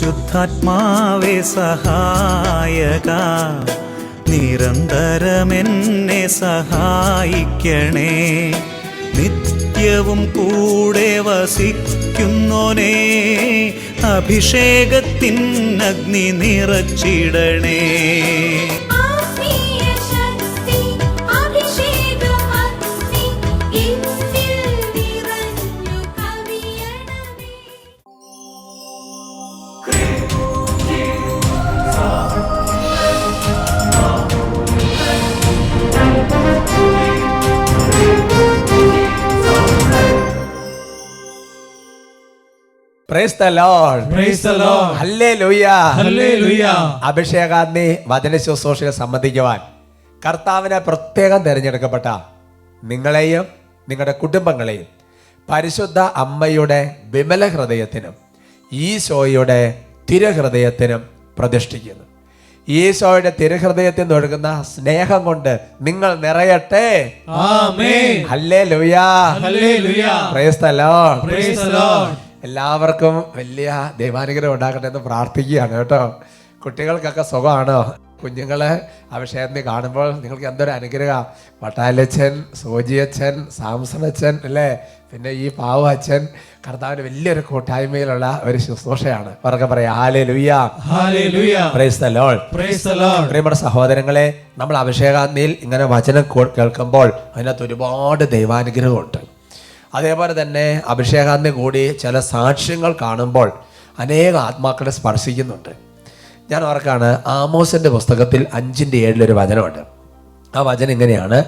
പരിശുദ്ധാത്മാവേ സഹായക, നിരന്തരമെന്നെ സഹായിക്കണേ. നിത്യവും കൂടെ വസിക്കുന്നോനേ, അഭിഷേകത്തിൻ അഗ്നി നിറച്ചിടണേ. Praise the Lord. Praise the Lord. Hallelujah. Hallelujah. അഭിഷേകാഗ്നി വചന ശുശ്രൂഷയിൽ സംബന്ധിക്കുവാൻ കർത്താവിനെ പ്രത്യേകം തിരഞ്ഞെടുക്കപ്പെട്ട നിങ്ങളെയും നിങ്ങളുടെ കുടുംബങ്ങളെയും പരിശുദ്ധ അമ്മയുടെ വിമല ഹൃദയത്തിനും ഈശോയുടെ തിരുഹൃദയത്തിനും പ്രതിഷ്ഠിക്കുന്നു. ഈശോയുടെ തിരുഹൃദയത്തിൽ നിന്ന് ഒഴുകുന്ന സ്നേഹം കൊണ്ട് നിങ്ങൾ നിറയട്ടെ. ആമേൻ. ഹല്ലേലൂയ. ഹല്ലേലൂയ. Praise the Lord. Praise the Lord. എല്ലാവർക്കും വലിയ ദൈവാനുഗ്രഹം ഉണ്ടാകട്ടെ എന്ന് പ്രാർത്ഥിക്കുകയാണ് കേട്ടോ. കുട്ടികൾക്കൊക്കെ സുഖമാണോ? കുഞ്ഞുങ്ങളെ അഭിഷേകത്തിൽ കാണുമ്പോൾ നിങ്ങൾക്ക് എന്തൊരു അനുഗ്രഹം. വട്ടാലച്ചൻ, സോജിയച്ഛൻ, സാംസണച്ചൻ അല്ലേ, പിന്നെ ഈ പാവ അച്ഛൻ, കർത്താവിന് വലിയൊരു കൂട്ടായ്മയിലുള്ള ഒരു ശുശ്രൂഷയാണ്. അവർക്ക് പറയാം ഹല്ലേലൂയ. ഹല്ലേലൂയ. Praise the Lord. Praise the Lord. പ്രിയപ്പെട്ട സഹോദരങ്ങളെ, നമ്മൾ അഭിഷേകാഗ്നിയിൽ ഇങ്ങനെ വചനം കേൾക്കുമ്പോൾ അതിനകത്ത് ഒരുപാട് ദൈവാനുഗ്രഹമുണ്ട്. അതേപോലെ തന്നെ അഭിഷേകാഗ്നി കൂടി ചില സാക്ഷ്യങ്ങൾ കാണുമ്പോൾ അനേക ആത്മാക്കളെ സ്പർശിക്കുന്നുണ്ട്. ഞാൻ ഓർക്കാണ്, ആമോസിൻ്റെ പുസ്തകത്തിൽ 5:7 വചനമുണ്ട്. ആ വചനം ഇങ്ങനെയാണ്: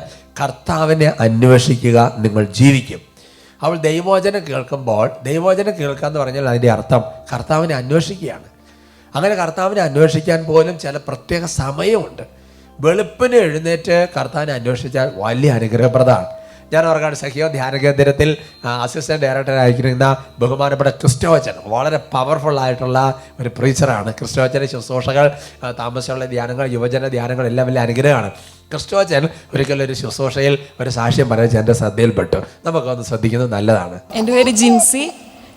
കർത്താവിനെ അന്വേഷിക്കുക, നിങ്ങൾ ജീവിക്കും. അവൾ ദൈവവചനം കേൾക്കുമ്പോൾ, ദൈവവചനം കേൾക്കുക എന്ന് പറഞ്ഞാൽ അതിൻ്റെ അർത്ഥം കർത്താവിനെ അന്വേഷിക്കുകയാണ്. അങ്ങനെ കർത്താവിനെ അന്വേഷിക്കാൻ പോലും ചില പ്രത്യേക സമയമുണ്ട്. വെളുപ്പിന് എഴുന്നേറ്റ് കർത്താവിനെ അന്വേഷിച്ചാൽ വലിയ അനുഗ്രഹപ്രദമാണ്. ഞാൻ ഓർക്കാണ്, സഖിയോ ധ്യാന കേന്ദ്രത്തിൽ അസിസ്റ്റന്റ് ഡയറക്ടർ ആയിരിക്കുന്ന ബഹുമാനപ്പെട്ട ക്രിസ്റ്റോച്ചൻ വളരെ പവർഫുൾ ആയിട്ടുള്ള ഒരു പ്രീച്ചറാണ്. ക്രിസ്റ്റോച്ചൻ്റെ ശുശ്രൂഷകൾ, താമസമുള്ള ധ്യാനങ്ങൾ, യുവജന ധ്യാനങ്ങൾ എല്ലാം വലിയ അനുഗ്രഹമാണ്. ക്രിസ്റ്റോച്ചൻ ഒരിക്കലും ഒരു ശുശ്രൂഷയിൽ ഒരു സാക്ഷ്യം പറഞ്ഞ് എൻ്റെ ശ്രദ്ധയിൽപ്പെട്ടു. നമുക്കൊന്ന് ശ്രദ്ധിക്കുന്നത് നല്ലതാണ്. എൻ്റെ പേര് ജിൻസി.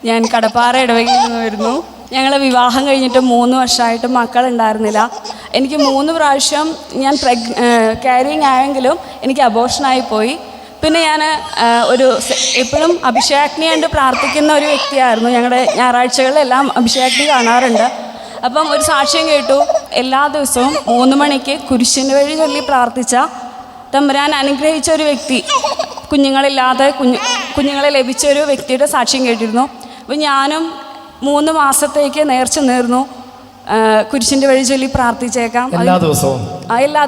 ഞാൻ കടപ്പാറ ഇടവകയിൽ നിന്ന് വരുന്നു. ഞങ്ങൾ വിവാഹം കഴിഞ്ഞിട്ട് 3 വർഷമായിട്ട് മക്കളുണ്ടായിരുന്നില്ല. എനിക്ക് 3 പ്രാവശ്യം ഞാൻ ക്യാരിങ് ആയെങ്കിലും എനിക്ക് അബോർഷനായി പോയി. പിന്നെ ഞാൻ എപ്പോഴും അഭിഷേകാഗ്നി കണ്ട് പ്രാർത്ഥിക്കുന്ന ഒരു വ്യക്തിയായിരുന്നു. ഞങ്ങളുടെ ഞായറാഴ്ചകളിലെല്ലാം അഭിഷേകാഗ്നി കാണാറുണ്ട്. അപ്പം ഒരു സാക്ഷ്യം കേട്ടു, എല്ലാ ദിവസവും 3 മണിക്ക് കുരിശിൻ്റെ വഴി ചൊല്ലി പ്രാർത്ഥിച്ച തമ്പുരാൻ അനുഗ്രഹിച്ച ഒരു വ്യക്തി, കുഞ്ഞുങ്ങളില്ലാതെ കുഞ്ഞുങ്ങളെ ലഭിച്ച ഒരു വ്യക്തിയുടെ സാക്ഷ്യം കേട്ടിരുന്നു. അപ്പോൾ ഞാനും 3 മാസത്തേക്ക് നേർച്ച നേർന്നു, കുരിശിൻ്റെ വഴി ചൊല്ലി പ്രാർത്ഥിച്ചേക്കാം. എല്ലാ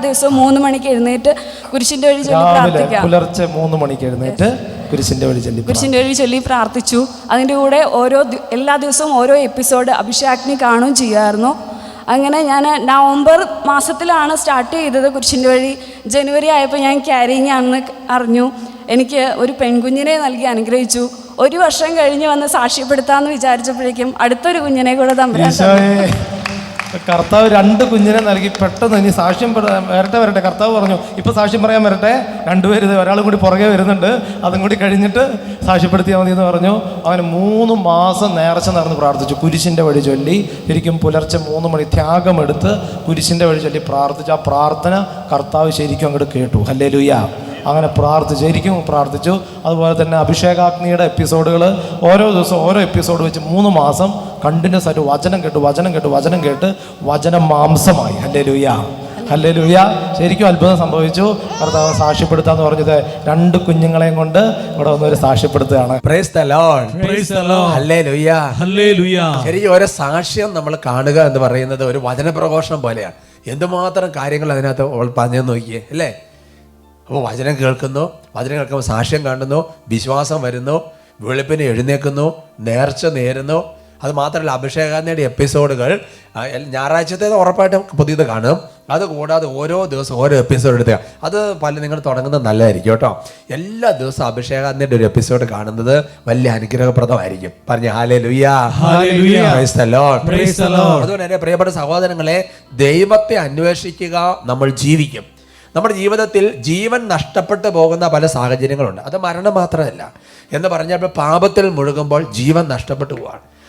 ദിവസവും 3 മണിക്ക് എഴുന്നേറ്റ് കുരിശിൻ്റെ വഴി ചൊല്ലി പ്രാർത്ഥിക്കാം. പുലർച്ചെ 3 മണിക്ക് എഴുന്നേറ്റ് കുരിശിൻ്റെ വഴി ചൊല്ലി പ്രാർത്ഥിച്ചു. അതിൻ്റെ കൂടെ എല്ലാ ദിവസവും ഓരോ എപ്പിസോഡ് അഭിഷേകാഗ്നി കാണുകയും ചെയ്യുമായിരുന്നു. അങ്ങനെ ഞാൻ നവംബർ മാസത്തിലാണ് സ്റ്റാർട്ട് ചെയ്തത് കുരിശിൻ്റെ വഴി. ജനുവരി ആയപ്പോൾ ഞാൻ ക്യാരിങ് ആണെന്ന് അറിഞ്ഞു. എനിക്ക് ഒരു പെൺകുഞ്ഞിനെ നൽകി അനുഗ്രഹിച്ചു. 1 വർഷം കഴിഞ്ഞ് വന്ന് സാക്ഷ്യപ്പെടുത്താമെന്ന് വിചാരിച്ചപ്പോഴേക്കും അടുത്തൊരു കുഞ്ഞിനെ കൂടെ തമ്പുരാൻ കർത്താവ് 2 കുഞ്ഞിനെ നൽകി. പെട്ടെന്ന് ഇനി സാക്ഷ്യം വരട്ടെ. കർത്താവ് പറഞ്ഞു, ഇപ്പം സാക്ഷ്യം പറയാൻ വരട്ടെ, 2 പേര്, ഒരാളും കൂടി പുറകെ വരുന്നുണ്ട്, അതും കൂടി കഴിഞ്ഞിട്ട് സാക്ഷ്യപ്പെടുത്തിയാൽ മതി എന്ന് പറഞ്ഞു. അവന് 3 മാസം നേർച്ച നടന്ന് പ്രാർത്ഥിച്ചു. കുരിശിൻ്റെ വഴി ചൊല്ലി ശരിക്കും പുലർച്ചെ 3 മണി ത്യാഗമെടുത്ത് കുരിശിൻ്റെ വഴി ചൊല്ലി പ്രാർത്ഥിച്ചു. ആ പ്രാർത്ഥന കർത്താവ് ശരിക്കും അങ്ങോട്ട് കേട്ടു. ഹല്ലേലൂയ. അങ്ങനെ ശരിക്കും പ്രാർത്ഥിച്ചു. അതുപോലെ തന്നെ അഭിഷേകാഗ്നിയുടെ എപ്പിസോഡുകൾ ഓരോ ദിവസവും ഓരോ എപ്പിസോഡ് വെച്ച് 3 മാസം കണ്ടിന്യൂസ് ആയിട്ട് വചനം കേട്ട് വചനം മാംസമായി. ഹല്ലേലൂയ. ഹല്ലേലൂയ. ശരിക്കും അത്ഭുതം സംഭവിച്ചു. കർത്താവ് സാക്ഷ്യപ്പെടുത്താന്ന് പറഞ്ഞത് 2 കുഞ്ഞുങ്ങളെയും കൊണ്ട് ഇവിടെ വന്നൊരു സാക്ഷ്യപ്പെടുത്തുകയാണ്. Praise the Lord. Praise the Lord. ഹല്ലേലൂയ. ഹല്ലേലൂയ. ശരിക്കും ഒരു സാക്ഷ്യം നമ്മൾ കാണുക എന്ന് പറയുന്നത് ഒരു വചന പ്രഘോഷണം പോലെയാണ്. എന്തുമാത്രം കാര്യങ്ങൾ അതിനകത്ത് പറഞ്ഞു നോക്കിയേ അല്ലേ. അപ്പോൾ വചനം കേൾക്കുമ്പോൾ സാക്ഷ്യം കാണുന്നു, വിശ്വാസം വരുന്നു, വെളുപ്പിന് എഴുന്നേൽക്കുന്നു, നേർച്ച നേരുന്നു. അത് മാത്രമല്ല, അഭിഷേകാഗ്നിയുടെ എപ്പിസോഡുകൾ ഞായറാഴ്ചത്തെ ഉറപ്പായിട്ടും പുതിയത് കാണും. അതുകൂടാതെ ഓരോ ദിവസം ഓരോ എപ്പിസോഡ് എടുക്കുക. അത് നിങ്ങൾ തുടങ്ങുന്നത് നല്ലതായിരിക്കും കേട്ടോ. എല്ലാ ദിവസവും അഭിഷേകാഗ്നിയുടെ ഒരു എപ്പിസോഡ് കാണുന്നത് വലിയ അനുഗ്രഹപ്രദമായിരിക്കും. പറഞ്ഞ ഹല്ലേലൂയ. Praise the Lord. അതുകൊണ്ട് എൻ്റെ പ്രിയപ്പെട്ട സഹോദരങ്ങളെ, ദൈവത്തെ അന്വേഷിക്കുക, നമ്മൾ ജീവിക്കും. നമ്മുടെ ജീവിതത്തിൽ ജീവൻ നഷ്ടപ്പെട്ടു പോകുന്ന പല സാഹചര്യങ്ങളുണ്ട്. അത് മരണം മാത്രമല്ല എന്ന് പറഞ്ഞപ്പോൾ പാപത്തിൽ മുഴുകുമ്പോൾ ജീവൻ നഷ്ടപ്പെട്ടു പോവാണ്.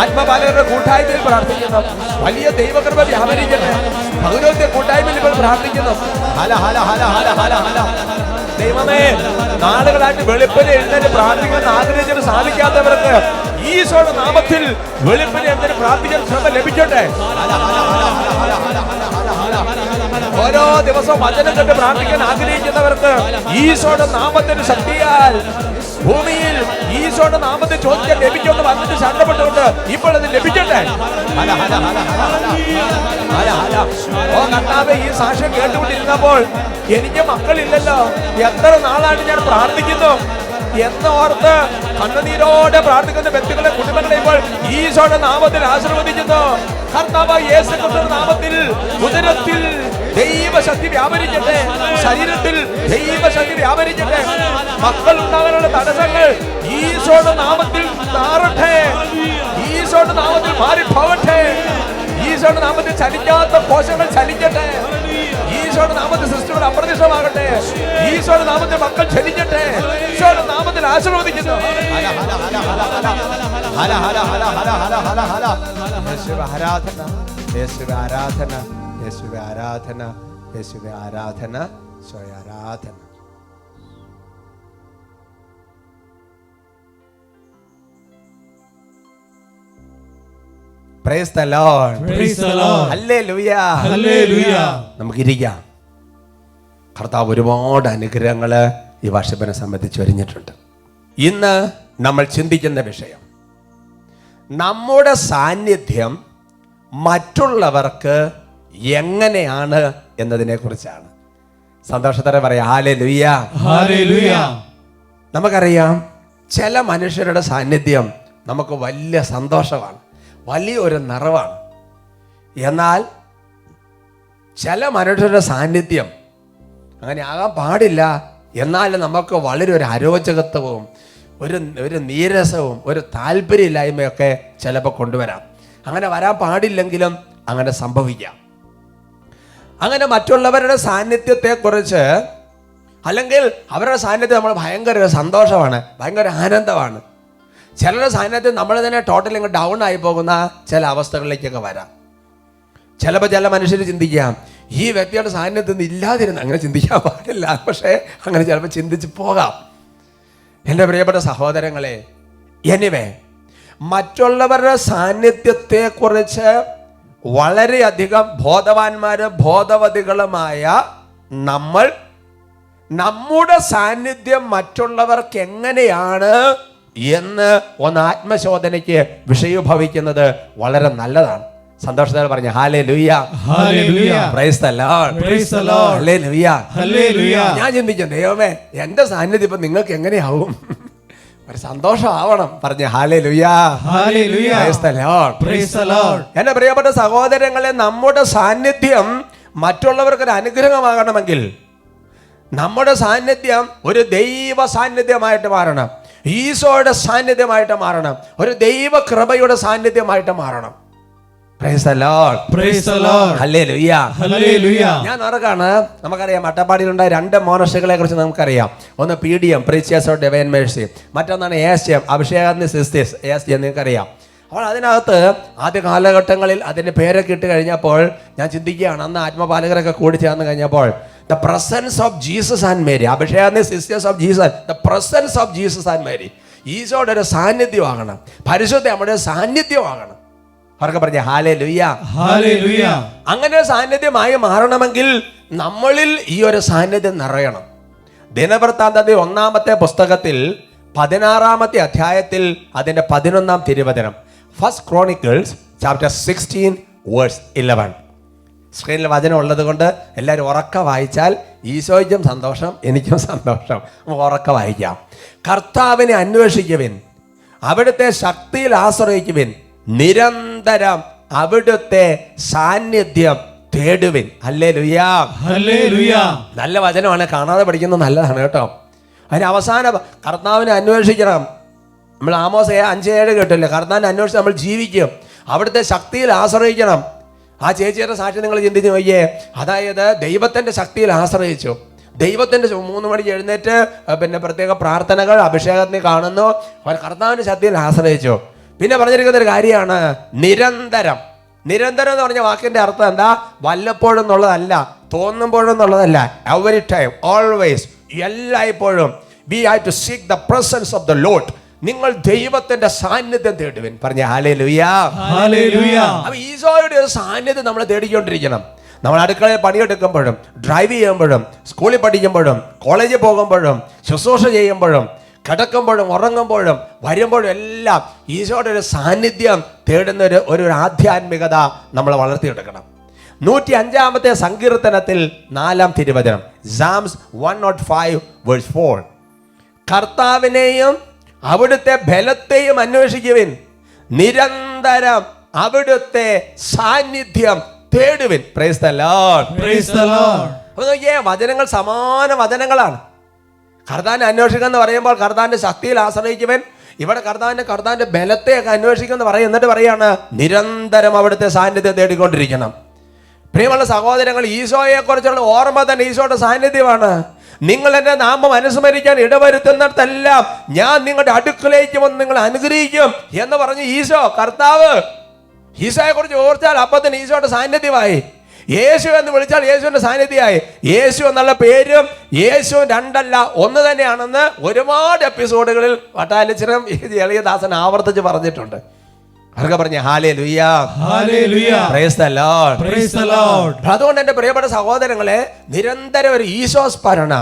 ആത്മപാലകരുടെ കൂട്ടായ്മയിൽ പ്രാർത്ഥിക്കുന്നു. വലിയ ദൈവകൃപ വ്യാപരിക്കട്ടെ. പൗരോഹിത്യ കൂട്ടായ്മയിൽ ഇപ്പോൾ പ്രാർത്ഥിക്കുന്നു. ഹല ഹല ഹല ഹല ഹല ഹല. ദൈവമേ, നാളുകളായിട്ട് വെളുപ്പിന് എഴുന്നേറ്റ് പ്രാർത്ഥിക്കാൻ ആഗ്രഹിച്ചിട്ട് സാധിക്കാത്തവർക്ക് ഈശോയുടെ നാമത്തിൽ വെളുപ്പിന് എഴുന്നേറ്റ് പ്രാർത്ഥിക്കാൻ ശ്രമം ലഭിക്കട്ടെ. ഓരോ ദിവസവും വചനം കണ്ട് പ്രാർത്ഥിക്കാൻ ആഗ്രഹിക്കുന്നവർക്ക് ഈശോയുടെ നാമത്തിന്റെ ശക്തിയാൽ ഭൂമിയിൽ ഈശോയുടെ നാമത്തിൽ ചോദിക്കാൻ ലഭിക്കുമെന്ന് വന്നിട്ട് ശരണപ്പെട്ടുകൊണ്ട് ഇപ്പോൾ അത് ലഭിക്കട്ടെ. ഓ കർത്താവേ, ഈ സാക്ഷ്യം കേട്ടുകൊണ്ടിരുന്നപ്പോൾ എനിക്ക് മക്കളില്ലല്ലോ, എത്ര നാളാണ് ഞാൻ പ്രാർത്ഥിക്കുന്നു എന്നോർത്ത് കണ്ണുനീരോടെ പ്രാർത്ഥിക്കുന്ന വ്യക്തികളെ, കുടുംബങ്ങളെ ഇപ്പോൾ ഈശോയുടെ നാമത്തിൽ ആശീർവദിക്കുന്നു. കർത്താവ് യേശുക്രിസ്തുവിന്റെ നാമത്തിൽ ഉദരത്തിൽ ദൈവശക്തി വ്യാപരിക്കട്ടെ, ശരീരത്തിൽ ദൈവശക്തി വ്യാപരിക്കട്ടെ. മക്കൾ ഉണ്ടാകാനുള്ള തടസ്സങ്ങൾ ഈശോയുടെ നാമത്തിൽ മാറട്ടെ, ഈശോയുടെ നാമത്തിൽ മാറിപ്പോവട്ടെ, ഈശോയുടെ നാമത്തിൽ ചലിക്കാത്ത കോശങ്ങൾ ചലിക്കട്ടെ, ഈശോയുടെ നാമത്തിൽ സൃഷ്ടികൾ അപ്രത്യക്ഷമാകട്ടെ, ഈശോയുടെ നാമത്തിൽ മക്കൾ ചലിക്കട്ടെ, ഈശോയുടെ നാമത്തിൽ ആശീർവദിക്കുന്നു. ആരാധന, യേശുവേ ആരാധന, യേശുവേ ആരാധന, യേശുവേ ആരാധന, സ്വയ ആരാധന. Praise the Lord. Praise the Lord. Hallelujah. Hallelujah. നമുക്കിരിക്കാം. കർത്താവ് ഒരുപാട് അനുഗ്രഹങ്ങൾ ഈ വർഷപ്പിനെ സംബന്ധിച്ച് വരിഞ്ഞിട്ടുണ്ട്. ഇന്ന് നമ്മൾ ചിന്തിക്കുന്ന വിഷയം നമ്മുടെ സാന്നിധ്യം മറ്റുള്ളവർക്ക് എങ്ങനെയാണ് എന്നതിനെ കുറിച്ചാണ്. സന്തോഷത്തോടെ പറയാം ഹല്ലേലൂയ. ഹല്ലേലൂയ. നമുക്കറിയാം, ചില മനുഷ്യരുടെ സാന്നിധ്യം നമുക്ക് വലിയ സന്തോഷമാണ്, വലിയൊരു നിറവാണ്. എന്നാൽ ചില മനുഷ്യരുടെ സാന്നിധ്യം അങ്ങനെ ആകാൻ പാടില്ല, എന്നാൽ നമുക്ക് വളരെ ഒരു അരോചകത്വവും ഒരു നീരസവും ഒരു താല്പര്യമില്ലായ്മയൊക്കെ ചിലപ്പോൾ കൊണ്ടുവരാം. അങ്ങനെ വരാൻ പാടില്ലെങ്കിലും അങ്ങനെ സംഭവിക്കാം. അങ്ങനെ മറ്റുള്ളവരുടെ സാന്നിധ്യത്തെക്കുറിച്ച്, അല്ലെങ്കിൽ അവരുടെ സാന്നിധ്യം നമ്മൾ ഭയങ്കര സന്തോഷമാണ്, ഭയങ്കര ആനന്ദമാണ്. ചിലരുടെ സാന്നിധ്യം നമ്മൾ തന്നെ ടോട്ടൽ ഇങ്ങ് ഡൗൺ ആയി പോകുന്ന ചില അവസ്ഥകളിലേക്കൊക്കെ വരാം. ചിലപ്പോൾ ചില മനുഷ്യർ ചിന്തിക്കാം, ഈ വ്യക്തിയുടെ സാന്നിധ്യം ഇല്ലാതിരുന്ന്, അങ്ങനെ ചിന്തിക്കാൻ പാടില്ല, പക്ഷേ അങ്ങനെ ചിലപ്പോൾ ചിന്തിച്ച് പോകാം. എൻ്റെ പ്രിയപ്പെട്ട സഹോദരങ്ങളെ, എനിവേ, മറ്റുള്ളവരുടെ സാന്നിധ്യത്തെക്കുറിച്ച് വളരെയധികം ബോധവാന്മാരും ബോധവതികളുമായ നമ്മൾ നമ്മുടെ സാന്നിധ്യം മറ്റുള്ളവർക്ക് എങ്ങനെയാണ് എന്ന് ഒന്ന് ആത്മശോധനയ്ക്ക് വിഷയീഭവിക്കുന്നത് വളരെ നല്ലതാണ്. സന്തോഷത്തോടെ പറഞ്ഞു ഹല്ലേലൂയ. ഹല്ലേലൂയ. Praise the Lord. Praise the Lord. ഹല്ലേലൂയ. ഹല്ലേലൂയ. ഞാൻ ചിന്തിക്കും, ദൈവമേ, എൻ്റെ സാന്നിധ്യം ഇപ്പം നിങ്ങൾക്ക് എങ്ങനെയാവും? ഒരു സന്തോഷമാവണം. പറഞ്ഞു ഹല്ലേലൂയ. ഹല്ലേലൂയ. Praise the Lord. Praise the Lord. എൻ്റെ പ്രിയപ്പെട്ട സഹോദരങ്ങളെ, നമ്മുടെ സാന്നിധ്യം മറ്റുള്ളവർക്കൊരു അനുഗ്രഹമാകണമെങ്കിൽ നമ്മുടെ സാന്നിധ്യം ഒരു ദൈവ സാന്നിധ്യമായിട്ട് മാറണം, ഈശോയുടെ സാന്നിധ്യമായിട്ട് മാറണം, ഒരു ദൈവ കൃപയുടെ സാന്നിധ്യമായിട്ട് മാറണം. Price the Lord. Praise the Lord. ഹല്ലേലൂയ. ഹല്ലേലൂയ. ഞാൻ ഓർക്കാണ്, നമുക്കറിയാം അട്ടപ്പാടിയിലുണ്ടായ 2 മോണസ്റ്റുകളെ കുറിച്ച് നമുക്കറിയാം. ഒന്ന് PDM, പ്രീച്ചിയേഴ്സ് ഓഫ് ഡിവൈൻ മേഴ്സി, മറ്റൊന്നാണ് ASM, അഭിഷേകാഗ്നി സിസ്റ്റേഴ്സ്, ASG നിങ്ങൾക്കറിയാം. അപ്പോൾ അതിനകത്ത് ആദ്യ കാലഘട്ടങ്ങളിൽ അതിൻ്റെ പേരൊക്കെ ഇട്ട് കഴിഞ്ഞപ്പോൾ ഞാൻ ചിന്തിക്കുകയാണ്, അന്ന് ആത്മപാലകരൊക്കെ കൂടി ചേർന്ന് കഴിഞ്ഞപ്പോൾ the presence of Jesus and Mary, Abhishekagni sisters of Jesus, the presence of Jesus and Mary, ഈശോയുടെ ഒരു സാന്നിധ്യമാകണം, പരിശുദ്ധ നമ്മുടെ സാന്നിധ്യമാകണം. അവർക്ക് പറഞ്ഞ ഹല്ലേലൂയ. ഹല്ലേലൂയ. അങ്ങനെ സാന്നിധ്യമായി മാറണമെങ്കിൽ നമ്മളിൽ ഈ ഒരു സാന്നിധ്യം നിറയണം. ദിനവൃത്താന്തത്തിന്റെ 1-ാമത്തെ പുസ്തകത്തിൽ 16-ാമത്തെ അധ്യായത്തിൽ അതിന്റെ 11-ാം തിരുവചനം, ഫസ്റ്റ് ക്രോണിക്കിൾസ് ചാപ്റ്റർ 16 വേഴ്സ് 11. സ്ക്രീനിൽ വചനം ഉള്ളത് കൊണ്ട് എല്ലാവരും ഉറക്ക വായിച്ചാൽ ഈശോയ്ക്കും സന്തോഷം, എനിക്കും സന്തോഷം. നമുക്ക് ഉറക്ക വായിക്കാം. കർത്താവിനെ അന്വേഷിക്കുവിൻ, അവിടുത്തെ ശക്തിയിൽ ആശ്രയിക്കുവിൻ, നിരന്തരം അവിടുത്തെ സാന്നിധ്യം തേടുവിൻ. ഹല്ലേലൂയ. ഹല്ലേലൂയ. നല്ല വചനമാണ്, കാണാതെ പഠിക്കുന്നത് നല്ലതാണ് കേട്ടോ. അതിന് അവസാനം കർത്താവിനെ അന്വേഷിക്കണം. നമ്മൾ ആമോസ് 5:7 കേട്ടില്ലേ, കർത്താവിനെ അന്വേഷിച്ച് നമ്മൾ ജീവിക്കും, അവിടുത്തെ ശക്തിയിൽ ആശ്രയിക്കണം. ആ ചേച്ചിയുടെ സാക്ഷി നിങ്ങൾ ചിന്തിച്ച് നോക്കിയേ. അതായത് ദൈവത്തിൻ്റെ ശക്തിയിൽ ആശ്രയിച്ചു, ദൈവത്തിൻ്റെ 3 മണിക്ക് എഴുന്നേറ്റ് പിന്നെ പ്രത്യേക പ്രാർത്ഥനകൾ, അഭിഷേകത്തിന് കാണുന്നു, അവർ കർത്താവിൻ്റെ ശക്തിയിൽ ആശ്രയിച്ചു. പിന്നെ പറഞ്ഞിരിക്കുന്ന ഒരു കാര്യമാണ് നിരന്തരം. നിരന്തരം എന്ന് പറഞ്ഞ വാക്കിന്റെ അർത്ഥം എന്താ? വല്ലപ്പോഴും എന്നുള്ളതല്ല, തോന്നുമ്പോഴും എന്നുള്ളതല്ല. എവറി ടൈം, ഓൾവേസ്, എല്ലായ്പ്പോഴും. We have to seek the presence of the Lord. നിങ്ങൾ ദൈവത്തിന്റെ സാന്നിധ്യം തേടുവിൻ. പറഞ്ഞ ഹല്ലേലൂയ. ഹല്ലേലൂയ. അപ്പൊ ഈശോയുടെ ഒരു സാന്നിധ്യം നമ്മൾ തേടിക്കൊണ്ടിരിക്കണം. നമ്മൾ അടുക്കളയിൽ പണിയെടുക്കുമ്പോഴും, ഡ്രൈവ് ചെയ്യുമ്പോഴും, സ്കൂളിൽ പഠിക്കുമ്പോഴും, കോളേജിൽ പോകുമ്പോഴും, ശുശ്രൂഷ ചെയ്യുമ്പോഴും, കിടക്കുമ്പോഴും, ഉറങ്ങുമ്പോഴും, വരുമ്പോഴും എല്ലാം ഈശോയുടെ ഒരു സാന്നിധ്യം തേടുന്ന ഒരു ആധ്യാത്മികത നമ്മൾ വളർത്തിയെടുക്കണം. 105-ാമത്തെ സങ്കീർത്തനത്തിൽ 4-ാം തിരുവചനം, സാംസ് 105:4, കർത്താവിനെയും അവിടുത്തെ ബലത്തെയും അന്വേഷിക്കുവിൻ, നിരന്തരം അവിടുത്തെ സാന്നിധ്യം തേടുവിൻ. Praise the Lord. Praise the Lord. അപ്പോൾ നോക്കിയേ, വചനങ്ങൾ സമാന വചനങ്ങളാണ്. കർത്താവിനെ അന്വേഷിക്കുക എന്ന് പറയുമ്പോൾ കർത്താവിന്റെ ശക്തിയിൽ ആശ്രയിക്കുവൻ. ഇവിടെ കർത്താവിന്റെ ബലത്തെയൊക്കെ അന്വേഷിക്കുമെന്ന് പറയും. എന്നിട്ട് പറയാണ് നിരന്തരം അവിടുത്തെ സാന്നിധ്യം തേടിക്കൊണ്ടിരിക്കണം. പ്രിയമുള്ള സഹോദരങ്ങൾ, ഈശോയെ കുറിച്ചുള്ള ഓർമ്മ തന്നെ ഈശോയുടെ സാന്നിധ്യമാണ്. നിങ്ങൾ എന്റെ നാമം അനുസ്മരിക്കാൻ ഇടവരുത്തുന്നിടത്തെല്ലാം ഞാൻ നിങ്ങളുടെ അടുക്കലേക്ക് വന്ന് നിങ്ങൾ അനുഗ്രഹിക്കും എന്ന് പറഞ്ഞ് ഈശോ, കർത്താവ്, ഈശോയെ കുറിച്ച് ഓർത്താൽ അപ്പത്തിന് ഈശോയുടെ സാന്നിധ്യമായി. യേശു എന്ന് വിളിച്ചാൽ യേശുവിന്റെ സാന്നിധ്യമായി. യേശു എന്നുള്ള പേരും യേശു രണ്ടല്ല ഒന്ന് തന്നെയാണെന്ന് ഒരുപാട് എപ്പിസോഡുകളിൽ വട്ടാലിച്ചിരം എളിയദാസൻ ആവർത്തിച്ച് പറഞ്ഞിട്ടുണ്ട്. അവർക്ക് പറഞ്ഞ ഹല്ലേലൂയ, ഹല്ലേലൂയ, praise the Lord, praise the Lord. അതുകൊണ്ട് എൻ്റെ പ്രിയപ്പെട്ട സഹോദരങ്ങളെ, നിരന്തരം ഒരു ഈശോ സ്മരണ,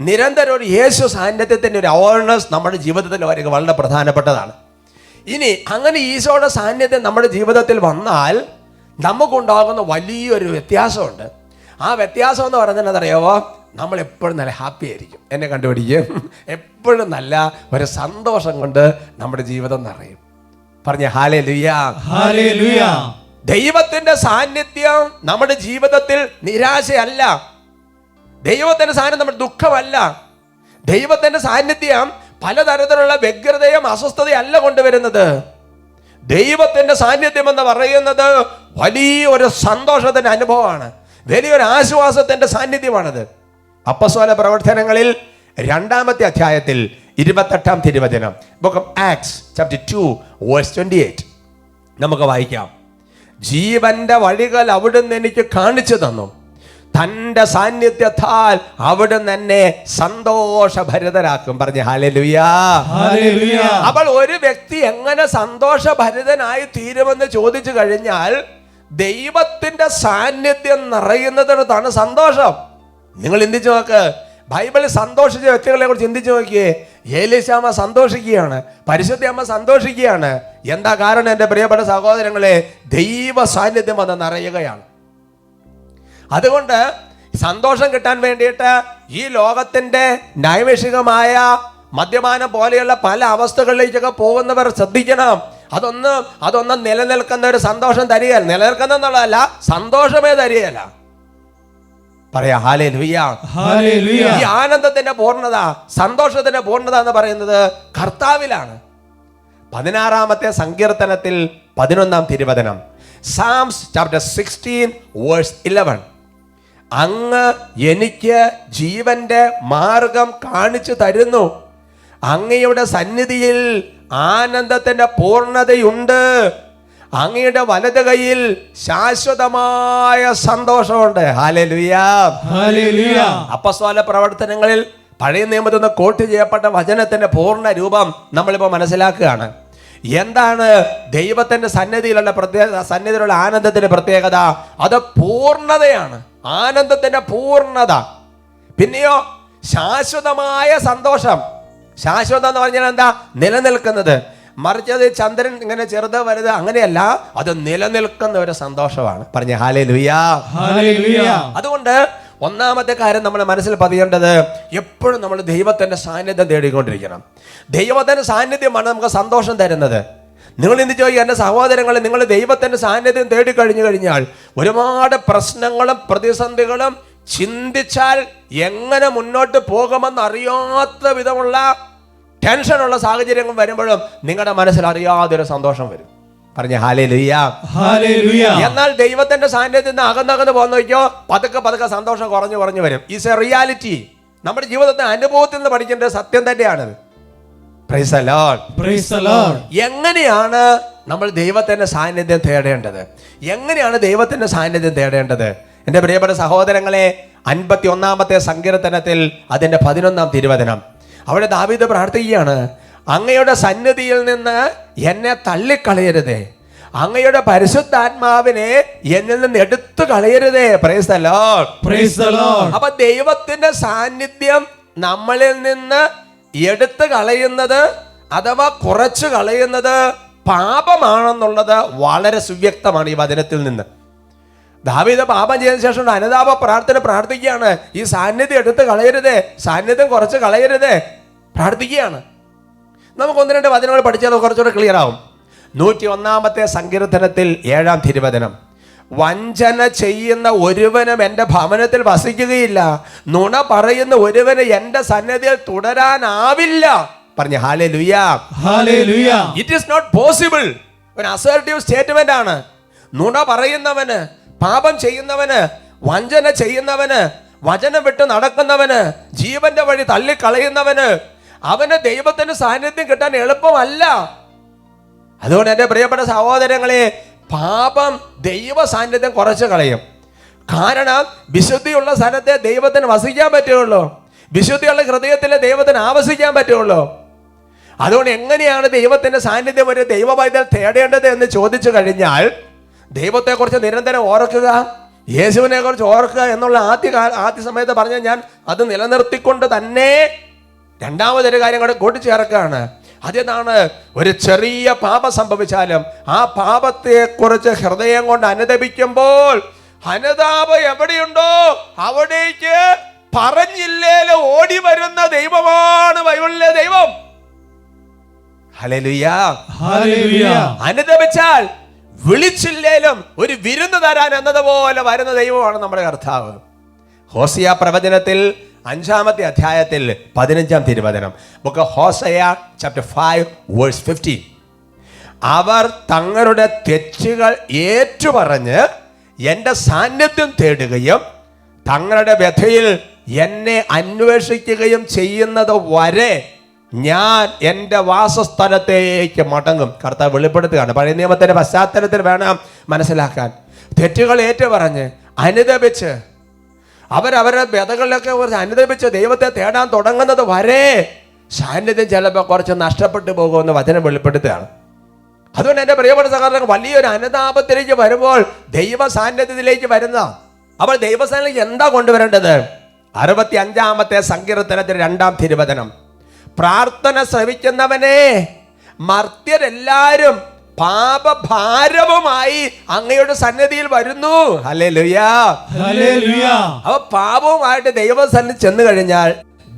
നിരന്തരം ഒരു യേശു സാന്നിധ്യത്തിന്റെ ഒരു അവയർനെസ് നമ്മുടെ ജീവിതത്തിൽ വളരെ പ്രധാനപ്പെട്ടതാണ്. ഇനി അങ്ങനെ ഈശോയുടെ സാന്നിധ്യം നമ്മുടെ ജീവിതത്തിൽ വന്നാൽ നമുക്കുണ്ടാകുന്ന വലിയൊരു വ്യത്യാസമുണ്ട്. ആ വ്യത്യാസം എന്ന് പറയുന്നത് അറിയാമോ? നമ്മൾ എപ്പോഴും നല്ല ഹാപ്പി ആയിരിക്കും. എന്നെ കണ്ടുപിടിക്കും. എപ്പോഴും നല്ല ഒരു സന്തോഷം കൊണ്ട് നമ്മുടെ ജീവിതം നിറയും. പറഞ്ഞ ഹല്ലേലൂയ, ഹല്ലേലൂയ. ദൈവത്തിന്റെ സാന്നിധ്യം നമ്മുടെ ജീവിതത്തിൽ നിരാശയല്ല. ദൈവത്തിന്റെ സാന്നിധ്യം നമ്മുടെ ദുഃഖമല്ല. ദൈവത്തിന്റെ സാന്നിധ്യം പലതരത്തിലുള്ള വ്യഗ്രതയും അസ്വസ്ഥതയും അല്ല കൊണ്ടുവരുന്നത്. ദൈവത്തിന്റെ സാന്നിധ്യം എന്ന് പറയുന്നത് വലിയൊരു സന്തോഷത്തിന്റെ അനുഭവമാണ്, വലിയൊരു ആശ്വാസത്തിന്റെ സാന്നിധ്യമാണത്. അപ്പോസ്തല പ്രവർത്തനങ്ങളിൽ 2-ാമത്തെ അധ്യായത്തിൽ 28-ാം തിരുവചനം, ബുക്ക് ഓഫ് ആക്ട്സ് ചാപ്റ്റർ 2:28 നമുക്ക് വായിക്കാം. ജീവന്റെ വഴികൾ അവിടുന്ന് എനിക്ക് കാണിച്ചു തന്നു, തന്റെ സാന്നിധ്യത്താൽ അവിടുന്ന് എന്നെ സന്തോഷഭരിതരാക്കും. പറഞ്ഞ ഹല്ലേലൂയ, ഹല്ലേലൂയ. അപ്പോൾ ഒരു വ്യക്തി എങ്ങനെ സന്തോഷഭരിതനായി തീരുമെന്ന് ചോദിച്ചു കഴിഞ്ഞാൽ ദൈവത്തിന്റെ സാന്നിധ്യം നിറയുന്നതിനകത്താണ് സന്തോഷം. നിങ്ങൾ ചിന്തിച്ചു നോക്ക്, ബൈബിളിൽ സന്തോഷിച്ച വ്യക്തികളെ കുറിച്ച് ചിന്തിച്ചു നോക്കിയേ. ഏലീശാമ്മ സന്തോഷിക്കുകയാണ്, പരിശുദ്ധ അമ്മ സന്തോഷിക്കുകയാണ്. എന്താ കാരണം? എൻ്റെ പ്രിയപ്പെട്ട സഹോദരങ്ങളെ, ദൈവ സാന്നിധ്യം വന്ന് നിറയുകയാണ്. അതുകൊണ്ട് സന്തോഷം കിട്ടാൻ വേണ്ടിയിട്ട് ഈ ലോകത്തിന്റെ നൈമിഷികമായ മദ്യപാനം പോലെയുള്ള പല അവസ്ഥകളിലേക്കൊക്കെ പോകുന്നവർ ശ്രദ്ധിക്കണം. അതൊന്നും നിലനിൽക്കുന്ന ഒരു സന്തോഷം തരികയല്ല, നിലനിൽക്കുന്ന എന്നുള്ളതല്ല, സന്തോഷമേ തരികയല്ല. പറയാ ഹല്ലേലൂയ, ഹല്ലേലൂയ. ഈ ആനന്ദത്തിന്റെ പൂർണ്ണത, സന്തോഷത്തിന്റെ പൂർണ്ണത എന്ന് പറയുന്നത് കർത്താവിലാണ്. 16-ാമത്തെ സങ്കീർത്തനത്തിൽ 11-ാം തിരുവചനം, സാംസ് ചാപ്റ്റർ 16:11, അങ്ങ് എനിക്ക് ജീവന്റെ മാർഗം കാണിച്ചു തരുന്നു, അങ്ങയുടെ സന്നിധിയിൽ ആനന്ദത്തിന്റെ പൂർണ്ണതയുണ്ട്, അങ്ങയുടെ വലത് കൈയിൽ ശാശ്വതമായ സന്തോഷമുണ്ട്. Hallelujah, hallelujah. അപ്പോസ്തല പ്രവർത്തനങ്ങളിൽ പഴയ നിയമത്തിൽ നിന്ന് കോട്ട് ചെയ്യപ്പെട്ട വചനത്തിന്റെ പൂർണ്ണ രൂപം നമ്മളിപ്പോൾ മനസ്സിലാക്കുകയാണ്. എന്താണ് ദൈവത്തിന്റെ സന്നിധിയിലുള്ള ആനന്ദത്തിന്റെ പ്രത്യേകത? അത് പൂർണ്ണതയാണ്, ആനന്ദത്തിന്റെ പൂർണ്ണത. പിന്നെയോ ശാശ്വതമായ സന്തോഷം. ശാശ്വതം എന്ന് പറഞ്ഞാൽ എന്താ? നിലനിൽക്കുന്നത്. മറിച്ച് അത് ചന്ദ്രൻ ഇങ്ങനെ ചെറുത് വലുത് അങ്ങനെയല്ല, അത് നിലനിൽക്കുന്ന ഒരു സന്തോഷമാണ്. പറഞ്ഞ ഹല്ലേലൂയ, ഹല്ലേലൂയ. അതുകൊണ്ട് ഒന്നാമത്തെ കാര്യം നമ്മൾ മനസ്സിൽ പതിയേണ്ടത്, എപ്പോഴും നമ്മൾ ദൈവത്തിന്റെ സാന്നിധ്യം തേടിക്കൊണ്ടിരിക്കണം. ദൈവത്തിന്റെ സാന്നിധ്യമാണ് നമുക്ക് സന്തോഷം തരുന്നത്. നിങ്ങൾ എന്ത് ചോദിക്കുക, എൻ്റെ സഹോദരങ്ങളെ, നിങ്ങൾ ദൈവത്തിന്റെ സാന്നിധ്യം തേടിക്കഴിഞ്ഞു കഴിഞ്ഞാൽ ഒരുപാട് പ്രശ്നങ്ങളും പ്രതിസന്ധികളും ചിന്തിച്ചാൽ എങ്ങനെ മുന്നോട്ട് പോകുമെന്ന് അറിയാത്ത വിധമുള്ള ടെൻഷനുള്ള സാഹചര്യങ്ങൾ വരുമ്പോഴും നിങ്ങളുടെ മനസ്സിൽ അറിയാതൊരു സന്തോഷം വരും. പറഞ്ഞ ഹല്ലേലൂയ, ഹല്ലേലൂയ. എന്നാൽ ദൈവത്തിന്റെ സാന്നിധ്യത്തിൽ നിന്ന് അകന്നകന്ന് പോകുന്ന നോക്കിയോ, പതുക്കെ സന്തോഷം കുറഞ്ഞു വരും. Is A reality. നമ്മുടെ ജീവിതത്തെ അനുഭവത്തിൽ നിന്ന് പഠിക്കേണ്ട സത്യം തന്നെയാണത്. Price the Lord. Praise the Lord. എങ്ങനെയാണ് നമ്മൾ ദൈവത്തിന്റെ സാന്നിധ്യം തേടേണ്ടത്? എങ്ങനെയാണ് ദൈവത്തിന്റെ സാന്നിധ്യം തേടേണ്ടത്? എൻ്റെ പ്രിയപ്പെട്ട സഹോദരങ്ങളെ, 51-ാമത്തെ സങ്കീർത്തനത്തിൽ അതിൻ്റെ 11-ാം തിരുവചനം, അവിടെ ദാവീദ് പ്രാർത്ഥിക്കുകയാണ്, അങ്ങയുടെ സന്നിധിയിൽ നിന്ന് എന്നെ തള്ളിക്കളയരുതേ, അങ്ങയുടെ പരിശുദ്ധാത്മാവിനെ എന്നിൽ നിന്ന് എടുത്തു കളയരുതേ. Praise the Lord. Praise the Lord. അപ്പൊ ദൈവത്തിന്റെ സാന്നിധ്യം നമ്മളിൽ നിന്ന് എടുത്തു കളയുന്നത് അഥവാ കുറച്ചു കളയുന്നത് പാപമാണെന്നുള്ളത് വളരെ സുവ്യക്തമാണ് ഈ വചനത്തിൽ നിന്ന്. ദാവീദ് പാപം ചെയ്തതിനു ശേഷം അനുതാപ പ്രാർത്ഥന പ്രാർത്ഥിക്കുകയാണ്, ഈ സാന്നിധ്യം എടുത്ത് കളയരുതേ, സാന്നിധ്യം കുറച്ച് കളയരുതേ, പ്രാർത്ഥിക്കുകയാണ്. നമുക്ക് 1-2 വചനങ്ങൾ പഠിച്ചാൽ കുറച്ചുകൂടെ ക്ലിയർ ആവും. 101-ാമത്തെ സങ്കീർത്തനത്തിൽ 7-ാം തിരുവചനം, വഞ്ചന ചെയ്യുന്ന ഒരുവനും എൻ്റെ ഭവനത്തിൽ വസിക്കുകയില്ല, നുണ പറയുന്ന ഒരുവന് എൻ്റെ സന്നിധിയിൽ തുടരാനാവില്ല. പറഞ്ഞ hallelujah. Hallelujah. It is not possible. ഒരു അസർട്ടീവ് സ്റ്റേറ്റ്മെന്റ് ആണ്. നുണ പറയുന്നവന്, പാപം ചെയ്യുന്നവന്, വഞ്ചന ചെയ്യുന്നവന്, വചനം വിട്ട് നടക്കുന്നവന്, ജീവന്റെ വഴി തള്ളിക്കളയുന്നവന്, അവന് ദൈവത്തിന്റെ സാന്നിധ്യം കിട്ടാൻ എളുപ്പമല്ല. അതുകൊണ്ട് എൻ്റെ പ്രിയപ്പെട്ട സഹോദരങ്ങളെ, പാപം ദൈവ സാന്നിധ്യം കുറച്ച് കളയും. കാരണം വിശുദ്ധിയുള്ള സ്ഥലത്തെ ദൈവത്തിന് വസിക്കാൻ പറ്റുള്ളൂ, വിശുദ്ധിയുള്ള ഹൃദയത്തിൽ ദൈവത്തിന് ആവസിക്കാൻ പറ്റുള്ളൂ. അതുകൊണ്ട് എങ്ങനെയാണ് ദൈവത്തിന്റെ സാന്നിധ്യം ഒരു ദൈവ പൈതൽ തേടേണ്ടത് എന്ന് ചോദിച്ചു കഴിഞ്ഞാൽ, ദൈവത്തെക്കുറിച്ച് നിരന്തരം ഓർക്കുക, യേശുവിനെ കുറിച്ച് ഓർക്കുക എന്നുള്ള ആദ്യ സമയത്ത് പറഞ്ഞ ഞാൻ അത് നിലനിർത്തിക്കൊണ്ട് തന്നെ രണ്ടാമതൊരു കാര്യം കൂടെ കൂട്ടിച്ചേർക്കുകയാണ്. അതെന്താണ്? ഒരു ചെറിയ പാപം സംഭവിച്ചാലും ആ പാപത്തെ കുറിച്ച് ഹൃദയം കൊണ്ട് അനുതപിക്കുമ്പോൾ, അനുതാപം എവിടെയുണ്ടോ അവിടേക്ക് പറഞ്ഞില്ലേലും ഓടി വരുന്ന ദൈവമാണ് ബൈബിളിലെ ദൈവം. ഹല്ലേലൂയ. Hallelujah. അനുതപിച്ചാൽ വിളിച്ചില്ലേലും ഒരു വിരുന്ന് തരാൻ എന്നതുപോലെ വരുന്ന ദൈവമാണ് നമ്മുടെ കർത്താവ്. ഹോസിയ പ്രവചനത്തിൽ 5-ാമത്തെ അധ്യായത്തിൽ 15-ാം തിരുവചനം, book of Hosea chapter 5 verse 15, അവർ തങ്ങളുടെ തെറ്റുകൾ ഏറ്റുപറഞ്ഞ് എൻ്റെ സാന്നിധ്യം തേടുകയും തങ്ങളുടെ വ്യഥയിൽ എന്നെ അന്വേഷിക്കുകയും ചെയ്യുന്നത് വരെ ഞാൻ എൻ്റെ വാസസ്ഥലത്തേക്ക് മടങ്ങും. കർത്താവ് വെളിപ്പെടുത്തുകയാണ്. പഴയ നിയമത്തിന്റെ പശ്ചാത്തലത്തിൽ വേണം മനസ്സിലാക്കാൻ. തെറ്റുകൾ ഏറ്റുപറഞ്ഞ് അനുതപിച്ച് അവരവരുടെ വ്യതകളിലൊക്കെ കുറിച്ച് അനുദപിച്ച് ദൈവത്തെ തേടാൻ തുടങ്ങുന്നത് വരെ സാന്നിധ്യം ചിലപ്പോൾ കുറച്ച് നഷ്ടപ്പെട്ടു പോകുമെന്ന് വചനം വെളിപ്പെടുത്തുകയാണ്. അതുകൊണ്ട് എൻ്റെ പ്രിയപ്പെട്ട സഹോദരങ്ങൾ, വലിയൊരു അനുതാപത്തിലേക്ക് വരുമ്പോൾ ദൈവ സാന്നിധ്യത്തിലേക്ക് വരുന്ന അപ്പോൾ ദൈവസാന്നിധ്യം എന്താ കൊണ്ടുവരേണ്ടത്? 65-ാമത്തെ സങ്കീർത്തനത്തിൽ 2-ാം തിരുവചനം, പ്രാർത്ഥന ശ്രവിക്കുന്നവനെ മർത്യരെല്ലാരും പാപഭാരവുമായി അങ്ങയുടെ സന്നിധിയിൽ വരുന്നു. ഹല്ലേലൂയ. Hallelujah. അപ്പൊ പാപവുമായിട്ട് ദൈവസന്നിധി ചെന്ന് കഴിഞ്ഞാൽ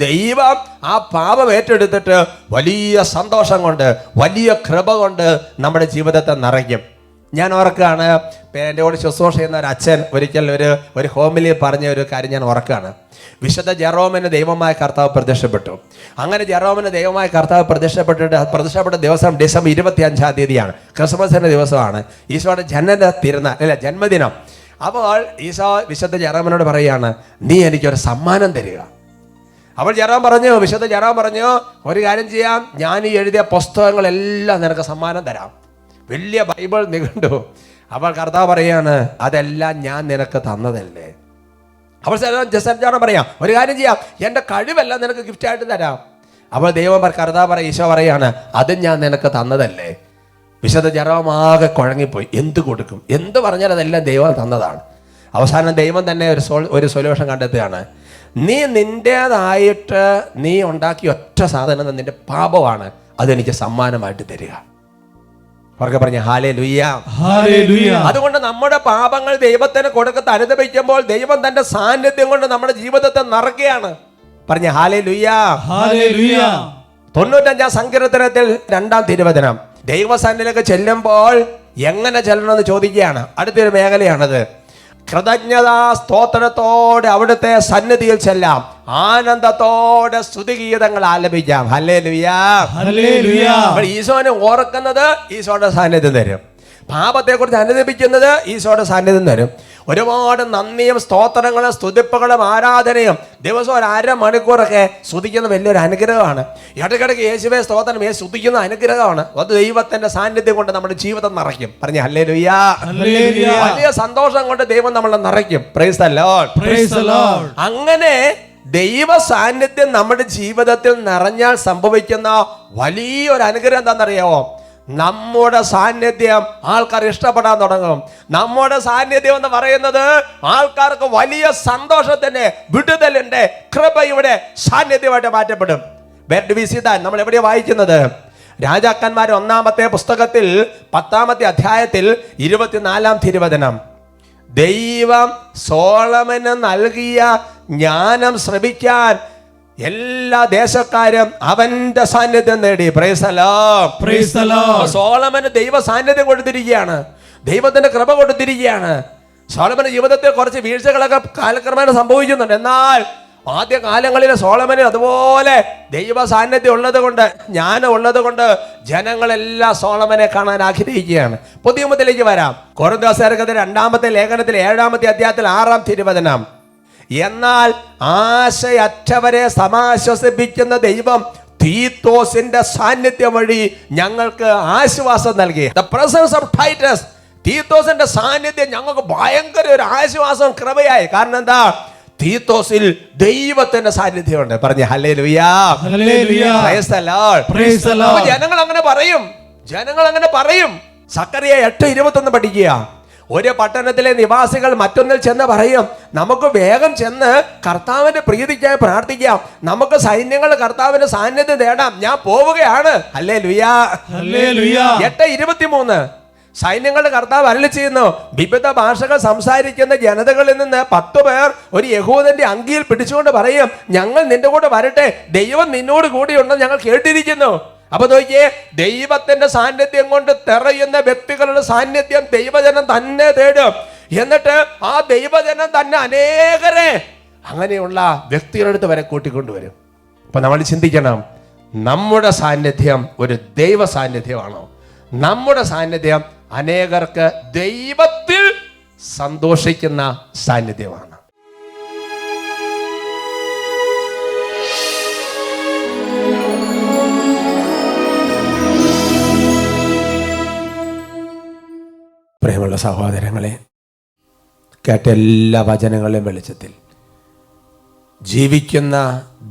ദൈവം ആ പാപം ഏറ്റെടുത്തിട്ട് വലിയ സന്തോഷം കൊണ്ട്, വലിയ കൃപ കൊണ്ട് നമ്മുടെ ജീവിതത്തെ നിറയ്ക്കും. ഞാൻ ഓർക്കുകയാണ്, എൻ്റെ കൂടെ ശുശ്രൂഷ ചെയ്യുന്ന ഒരു അച്ഛൻ ഒരിക്കൽ ഒരു ഹോമിലി പറഞ്ഞ ഒരു കാര്യം ഞാൻ ഓർക്കുകയാണ്. വിശുദ്ധ ജെറോമിന് ദൈവമായ കർത്താവ് പ്രത്യക്ഷപ്പെട്ടു. അങ്ങനെ ജെറോമിന് ദൈവമായ കർത്താവ് പ്രത്യക്ഷപ്പെട്ട ദിവസം ഡിസംബർ 25-ാം തീയതിയാണ്, ക്രിസ്മസിന്റെ ദിവസമാണ്, ഈശോയുടെ ജന്മദിനം. അപ്പോൾ ഈശോ വിശുദ്ധ ജെറോമിനോട് പറയുകയാണ്, നീ എനിക്കൊരു സമ്മാനം തരിക. അപ്പോൾ വിശുദ്ധ ജെറോം പറഞ്ഞു, ഒരു കാര്യം ചെയ്യാം, ഞാൻ ഈ എഴുതിയ പുസ്തകങ്ങളെല്ലാം നിനക്ക് സമ്മാനം തരാം, വലിയ ബൈബിൾ നിഘണ്ടു. അപ്പോൾ കർത്താവ് പറയാണ്, അതെല്ലാം ഞാൻ നിനക്ക് തന്നതല്ലേ. അപ്പോൾ ജെറോം പറയാം, ഒരു കാര്യം ചെയ്യാം, എൻ്റെ കഴിവെല്ലാം നിനക്ക് ഗിഫ്റ്റായിട്ട് തരാം. അപ്പോൾ കർത്താവ് ഈശോ പറയാണ്, അതും ഞാൻ നിനക്ക് തന്നതല്ലേ. വിശുദ്ധ ജെറോം ആകെ കുഴങ്ങിപ്പോയി. എന്ത് കൊടുക്കും? എന്ത് പറഞ്ഞാൽ അതെല്ലാം ദൈവം തന്നതാണ്. അവസാനം ദൈവം തന്നെ ഒരു സൊല്യൂഷൻ കണ്ടെത്തുകയാണ്. നീ നിൻ്റേതായിട്ട് നീ ഉണ്ടാക്കിയ ഒറ്റ സാധനം നിന്റെ പാപമാണ്, അതെനിക്ക് സമ്മാനമായിട്ട് തരിക. അവർക്ക് പറഞ്ഞ ഹല്ലേലൂയ. Hallelujah. അതുകൊണ്ട് നമ്മുടെ പാപങ്ങൾ ദൈവത്തിന് കൊടുക്കത്ത് അനുദപിക്കുമ്പോൾ ദൈവം തന്റെ സാന്നിധ്യം കൊണ്ട് നമ്മുടെ ജീവിതത്തെ നിറയ്ക്കുകയാണ്. പറഞ്ഞ ഹല്ലേലൂയ. Hallelujah. 95-ാം സങ്കീർത്തനത്തിൽ 2-ാം തിരുവചനം, ദൈവസന്നിധിയിലേക്ക് ചെല്ലുമ്പോൾ എങ്ങനെ ചെല്ലണമെന്ന് ചോദിക്കുകയാണ്. അടുത്തൊരു മേഖലയാണത്. കൃതജ്ഞതാ സ്തോത്രത്തോടെ അവിടുത്തെ സന്നിധിയിൽ ചെല്ലാം, ആനന്ദത്തോടെ സ്തുതിഗീതങ്ങൾ ആലപിക്കാം. ഹല്ലേലൂയ. Hallelujah. ഈശോനെ ഓർക്കുന്നത് ഈശോയുടെ സാന്നിധ്യം തരും, പാപത്തെക്കുറിച്ച് അനുദപിക്കുന്നത് ഈശോയുടെ സാന്നിധ്യം തരും. ഒരുപാട് നന്ദിയും സ്തോത്രങ്ങളും സ്തുതിപ്പുകളും ആരാധനയും ദിവസം ഒരു അരമണിക്കൂറൊക്കെ സ്തുതിക്കുന്ന വലിയൊരു അനുഗ്രഹമാണ്. ഇടയ്ക്കിടയ്ക്ക് യേശുവേ സ്തോത്രം സ്തുതിക്കുന്ന അനുഗ്രഹമാണ്. അത് ദൈവത്തിന്റെ സാന്നിധ്യം കൊണ്ട് നമ്മുടെ ജീവിതം നിറയ്ക്കും. പറഞ്ഞ ഹല്ലേലൂയാ. വലിയ സന്തോഷം കൊണ്ട് ദൈവം നമ്മളെ നിറയ്ക്കും. Price the Lord. Praise the Lord. അങ്ങനെ ദൈവ സാന്നിധ്യം നമ്മുടെ ജീവിതത്തിൽ നിറഞ്ഞാൽ സംഭവിക്കുന്ന വലിയൊരു അനുഗ്രഹം എന്താണെന്നറിയാമോ? നമ്മുടെ സാന്നിധ്യം ആൾക്കാർ ഇഷ്ടപ്പെടാൻ തുടങ്ങും. നമ്മുടെ സാന്നിധ്യം എന്ന് പറയുന്നത് ആൾക്കാർക്ക് വലിയ സന്തോഷത്തിന്റെ വിടുതലിന്റെ കൃപയുടെ സാന്നിധ്യമായിട്ട് മാറ്റപ്പെടും. നമ്മൾ എവിടെയാ വായിക്കുന്നത്? രാജാക്കന്മാർ 1-ാമത്തെ പുസ്തകത്തിൽ 10-ാമത്തെ അധ്യായത്തിൽ 24-ാം തിരുവചനം. ദൈവം സോളമന് നൽകിയ ജ്ഞാനം ശ്രവിക്കാൻ എല്ലാ ദേശക്കാരും അവന്റെ സാന്നിധ്യം നേടി. Praise the Lord. Praise the Lord. സോളമന് ദൈവ സാന്നിധ്യം കൊടുത്തിരിക്കുകയാണ്, ദൈവത്തിന്റെ കൃപ കൊടുത്തിരിക്കുകയാണ്. സോളമന്റെ ജീവിതത്തിൽ കുറച്ച് വീഴ്ചകളൊക്കെ കാലക്രമേണ സംഭവിക്കുന്നുണ്ട്. എന്നാൽ ആദ്യ കാലങ്ങളിൽ സോളമന് അതുപോലെ ദൈവ സാന്നിധ്യം ഉള്ളത് കൊണ്ട്, ജ്ഞാനം ഉള്ളത് കൊണ്ട് ജനങ്ങളെല്ലാം സോളമനെ കാണാൻ ആഗ്രഹിക്കുകയാണ്. പുതിയ നിയമത്തിലേക്ക് വരാം. കൊരിന്ത്യർക്കെതിരെ 2-ാമത്തെ ലേഖനത്തിൽ 7-ാമത്തെ അധ്യായത്തിൽ 6-ാം തിരുവചനം. എന്നാൽ ആശയറ്റവരെ സമാശ്വസിപ്പിക്കുന്ന ദൈവം തീത്തോസിന്റെ സാന്നിധ്യം വഴി ഞങ്ങൾക്ക് ആശ്വാസം നൽകി. The presence of Titus, തീത്തോസിന്റെ സാന്നിധ്യം ഞങ്ങൾക്ക് ഭയങ്കര ഒരു ആശ്വാസം കൃപയായി. കാരണം എന്താ? തീത്തോസിൽ ദൈവത്തിന്റെ സാന്നിധ്യമുണ്ട്. പറഞ്ഞ ഹല്ലേലൂയാ. ഹല്ലേലൂയാ. Praise the Lord. Praise the Lord. ജനങ്ങൾ അങ്ങനെ പറയും. സക്കറിയ 8:21 പഠിക്കുക. ഒരു പട്ടണത്തിലെ നിവാസികൾ മറ്റൊന്നിൽ ചെന്ന് പറയും, നമുക്ക് വേഗം ചെന്ന് കർത്താവിന്റെ പ്രീതിക്കായി പ്രാർത്ഥിക്കാം, നമുക്ക് സൈന്യങ്ങൾ കർത്താവിന്റെ സാന്നിധ്യം നേടാം, ഞാൻ പോവുകയാണ്. ഹല്ലേലൂയാ. ഹല്ലേലൂയാ. 8:23 സൈന്യങ്ങളുടെ കർത്താവ് അരുളി ചെയ്യുന്നു, വിവിധ ഭാഷകൾ സംസാരിക്കുന്ന ജനതകളിൽ നിന്ന് 10 പേർ ഒരു യഹൂദന്റെ അങ്കിയിൽ പിടിച്ചുകൊണ്ട് പറയും, ഞങ്ങൾ നിന്റെ കൂടെ വരട്ടെ, ദൈവം നിന്നോട് കൂടിയുണ്ടെന്ന് ഞങ്ങൾ കേട്ടിരിക്കുന്നു. അപ്പൊ നോക്കിയേ, ദൈവത്തിന്റെ സാന്നിധ്യം കൊണ്ട് തെറയുന്ന വ്യക്തികളുടെ സാന്നിധ്യം ദൈവജനം തന്നെ തേടും. എന്നിട്ട് ആ ദൈവജനം തന്നെ അനേകരെ അങ്ങനെയുള്ള വ്യക്തികളുടെ അടുത്ത് വരെ കൂട്ടിക്കൊണ്ടുവരും. അപ്പൊ നമ്മൾ ചിന്തിക്കണം, നമ്മുടെ സാന്നിധ്യം ഒരു ദൈവ സാന്നിധ്യമാണോ? നമ്മുടെ സാന്നിധ്യം അനേകർക്ക് ദൈവത്തിൽ സന്തോഷിക്കുന്ന സാന്നിധ്യമാണ്. പ്രിയമുള്ള സഹോദരങ്ങളെ, കേട്ട എല്ലാ വചനങ്ങളെയും വെളിച്ചത്തിൽ ജീവിക്കുന്ന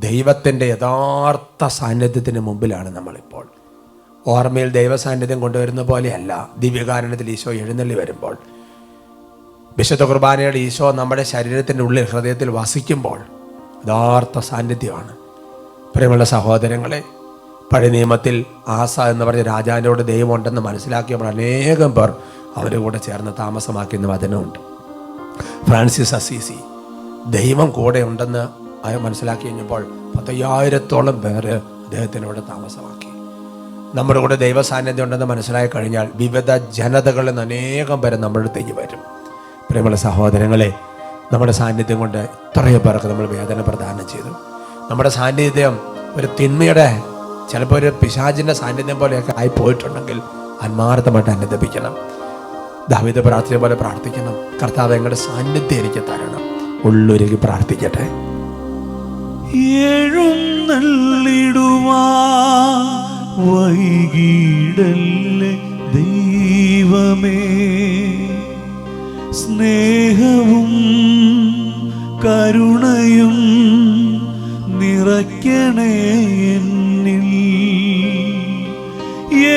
ദൈവത്തിൻ്റെ യഥാർത്ഥ സാന്നിധ്യത്തിന് മുമ്പിലാണ് നമ്മളിപ്പോൾ. ഓർമ്മയിൽ ദൈവസാന്നിധ്യം കൊണ്ടുവരുന്ന പോലെയല്ല ദിവ്യകാരുണ്യത്തിൽ ഈശോ എഴുന്നള്ളി വരുമ്പോൾ, വിശുദ്ധ കുർബാനയുടെ ഈശോ നമ്മുടെ ശരീരത്തിൻ്റെ ഉള്ളിൽ ഹൃദയത്തിൽ വസിക്കുമ്പോൾ യഥാർത്ഥ സാന്നിധ്യമാണ്. പ്രിയമുള്ള സഹോദരങ്ങളെ, പഴയ നിയമത്തിൽ ആസ എന്ന് പറഞ്ഞ രാജാവിനോട് ദൈവമുണ്ടെന്ന് മനസ്സിലാക്കിയപ്പോൾ അനേകം പേർ അവരുടെ കൂടെ ചേർന്ന് താമസമാക്കിയെന്ന് വചനമുണ്ട്. ഫ്രാൻസിസ് അസീസി ദൈവം കൂടെ ഉണ്ടെന്ന് മനസ്സിലാക്കി കഴിഞ്ഞപ്പോൾ 10,000-ഓളം പേര് അദ്ദേഹത്തിനോട് താമസമാക്കി. നമ്മുടെ കൂടെ ദൈവ സാന്നിധ്യം ഉണ്ടെന്ന് മനസ്സിലാക്കി കഴിഞ്ഞാൽ വിവിധ ജനതകളിൽ നിന്ന് അനേകം പേര് നമ്മുടെ അടുത്തേക്ക് വരും. പ്രിയമുള്ള സഹോദരങ്ങളെ, നമ്മുടെ സാന്നിധ്യം കൊണ്ട് എത്രയോ പേർക്ക് നമ്മൾ വേദന പ്രദാനം ചെയ്തു. നമ്മുടെ സാന്നിധ്യം ഒരു തിന്മയുടെ, ചിലപ്പോൾ ഒരു പിശാചിൻ്റെ സാന്നിധ്യം പോലെയൊക്കെ ആയി പോയിട്ടുണ്ടെങ്കിൽ ആത്മാർത്ഥമായിട്ട് അനുദപിക്കണം. ദാവീദ് പ്രാർത്ഥന പോലെ പ്രാർത്ഥിക്കണം, കർത്താവ് ഞങ്ങളുടെ സാന്നിധ്യം എനിക്ക് തരണം. ഉള്ളൊരുക്കി പ്രാർത്ഥിക്കട്ടെ. വൈകിടല്ലേ ദൈവമേ, സ്നേഹവും കരുണയും നിറയ്ക്കണേ എന്നിൽ.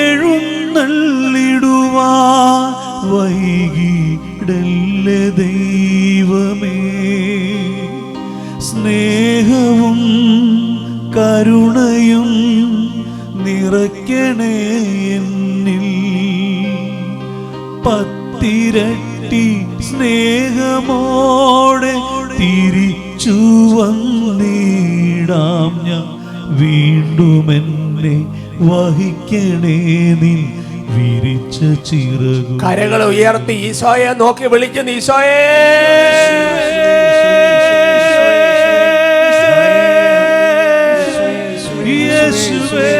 എഴുന്നള്ളിടുവാൻ വൈകിടല്ലേ ദൈവമേ, സ്നേഹവും കരുണയും നിറയ്ക്കണേ എന്നിൽ. 10 സ്നേഹമോടെ തിരിച്ചു വന്നിടാം ഞാൻ, വീണ്ടുമെന്നെ വഹിക്കണേ നിൻ വിരിച്ച ചിറകു. കരങ്ങൾ ഉയർത്തി ഈശോയെ നോക്കി വിളിക്കുന്നു, ഈശോയെ യേശുവേ